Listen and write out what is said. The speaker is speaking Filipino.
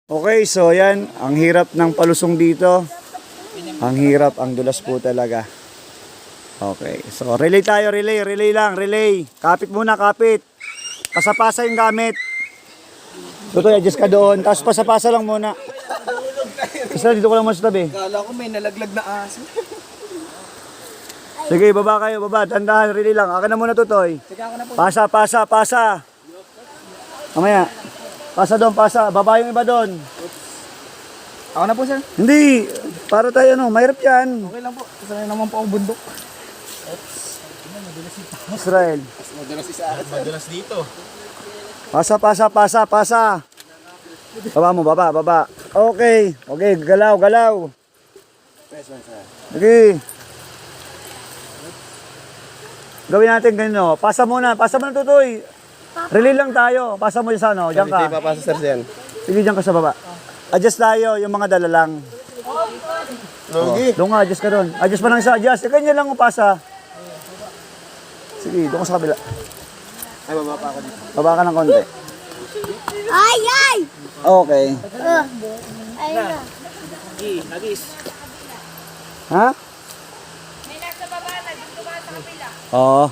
Okay, so yan, ang hirap ng palusong dito. Ang hirap, ang dulas po talaga. Okay, so relay tayo, relay lang, relay. Kapit muna, kapit. Pasapasa yung gamit. Tutoy, adjust ka doon. Tapos pasapasa lang muna. Kasi dito ko lang mas tabi. Kala ko may nalaglag na aso. Sige, baba kayo, baba. Tandahan, relay lang. Akin na muna, Tutoy. Sige, ako na po. Pasa. Mamaya. Pasa doon, pasa. Baba yung iba doon. Ako na po, sir. Hindi. Para tayo, mahirap yan. Okay lang po. Sanay naman po ang bundok. Israel. Madalas isa. Madalas dito. Pasa. Baba mo, baba. Okay, galaw. Okay. Gawin natin ganyan, Pasa muna, Tutoy. Relay lang tayo. Pasa mo sa diyan ka. Hindi papasa, sir, yan. Sige, diyan ka sa baba. Adjust tayo, yung mga dala lang. Logi. Doon nga, adjust ka doon. Adjust pa lang isa, adjust. Ganyan lang pasa. Sige, doon ka sa kabila. Ay, baba pa ako dito. Baba ka ng konti. Ay! Okay. Ayun na. Nagis. Ha? May nasa baba na, dito ba sa kabila? Oo.